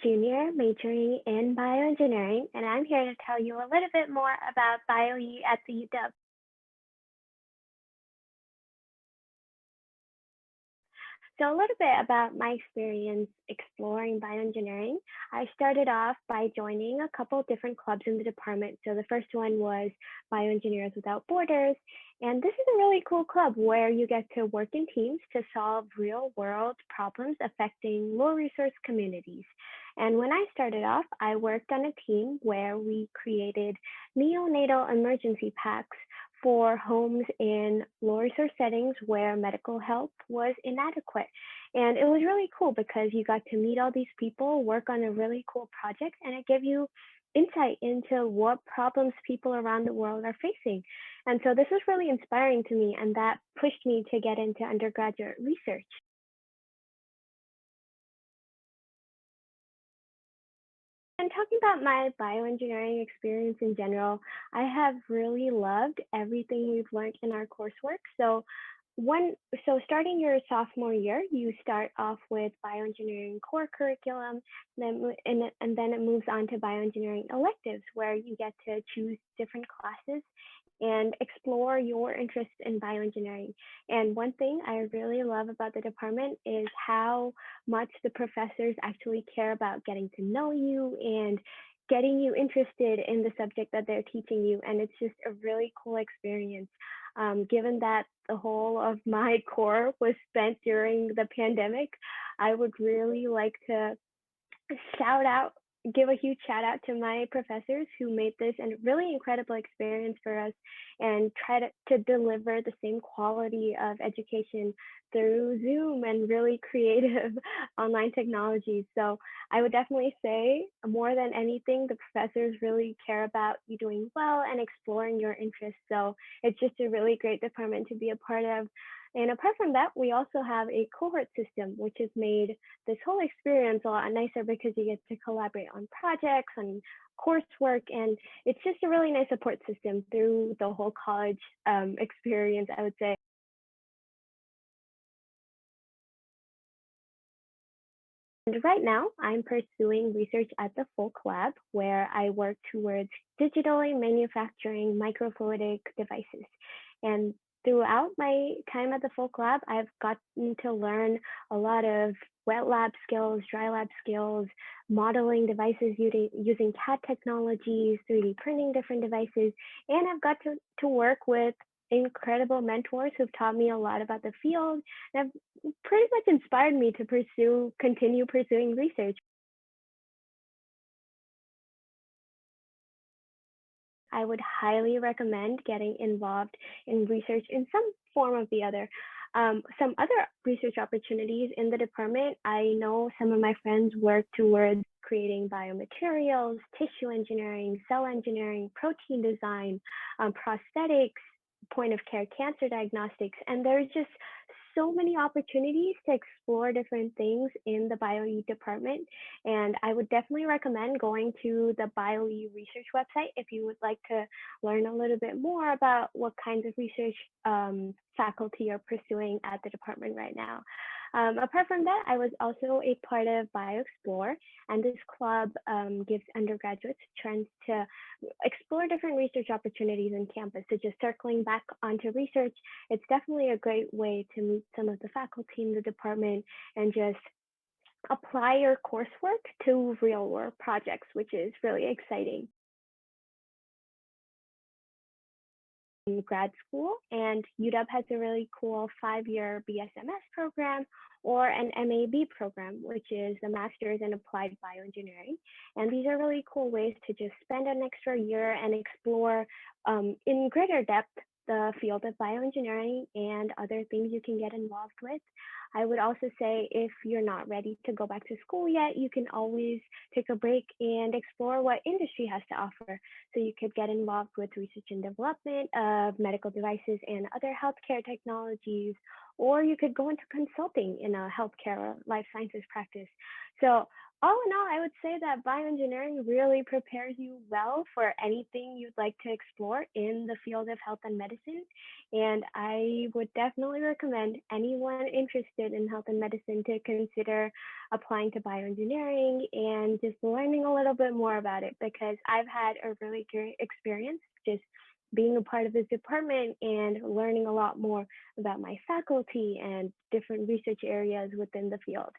junior majoring in bioengineering, and I'm here to tell you a little bit more about BioE at the UW. So a little bit about my experience exploring bioengineering. I started off by joining a couple different clubs in the department. So the first one was Bioengineers Without Borders. And this is a really cool club where you get to work in teams to solve real world problems affecting low resource communities. And when I started off, I worked on a team where we created neonatal emergency packs for homes in low resource settings where medical help was inadequate. And it was really cool because you got to meet all these people, work on a really cool project, and it gave you insight into what problems people around the world are facing. And so this was really inspiring to me, and that pushed me to get into undergraduate research. And talking about my bioengineering experience in general, I have really loved everything we've learned in our coursework. One, so starting your sophomore year, you start off with bioengineering core curriculum, and then it moves on to bioengineering electives, where you get to choose different classes and explore your interest in bioengineering. And one thing I really love about the department is how much the professors actually care about getting to know you and getting you interested in the subject that they're teaching you. And it's just a really cool experience. Given that the whole of my core was spent during the pandemic, I would really like to shout out, give a huge shout out to my professors who made this a really incredible experience for us and try to deliver the same quality of education through Zoom and really creative online technologies. So I would definitely say more than anything, the professors really care about you doing well and exploring your interests. So it's just a really great department to be a part of. And apart from that, we also have a cohort system, which has made this whole experience a lot nicer because you get to collaborate on projects, on coursework, and it's just a really nice support system through the whole college experience, I would say. And right now, I'm pursuing research at the Folk Lab, where I work towards digitally manufacturing microfluidic devices. And throughout my time at the Folk Lab, I've gotten to learn a lot of wet lab skills, dry lab skills, modeling devices using CAD technologies, 3D printing different devices, and I've got to work with incredible mentors who've taught me a lot about the field and have pretty much inspired me to continue pursuing research. I would highly recommend getting involved in research in some form or the other. Some other research opportunities in the department, I know some of my friends work towards creating biomaterials, tissue engineering, cell engineering, protein design, prosthetics, point of care cancer diagnostics, and there's just so many opportunities to explore different things in the BioE department. And I would definitely recommend going to the BioE research website if you would like to learn a little bit more about what kinds of research faculty are pursuing at the department right now. Apart from that, I was also a part of BioExplore, and this club gives undergraduates a chance to explore different research opportunities on campus. So just circling back onto research, it's definitely a great way to meet some of the faculty in the department and just apply your coursework to real world projects, which is really exciting. In grad school, and UW has a really cool 5-year BSMS program or an MAB program, which is a Master's in Applied Bioengineering. And these are really cool ways to just spend an extra year and explore in greater depth the field of bioengineering and other things you can get involved with. I would also say if you're not ready to go back to school yet, you can always take a break and explore what industry has to offer. So you could get involved with research and development of medical devices and other healthcare technologies, or you could go into consulting in a healthcare or life sciences practice. So All in all, I would say that bioengineering really prepares you well for anything you'd like to explore in the field of health and medicine. And I would definitely recommend anyone interested in health and medicine to consider applying to bioengineering and just learning a little bit more about it because I've had a really great experience just being a part of this department and learning a lot more about my faculty and different research areas within the field.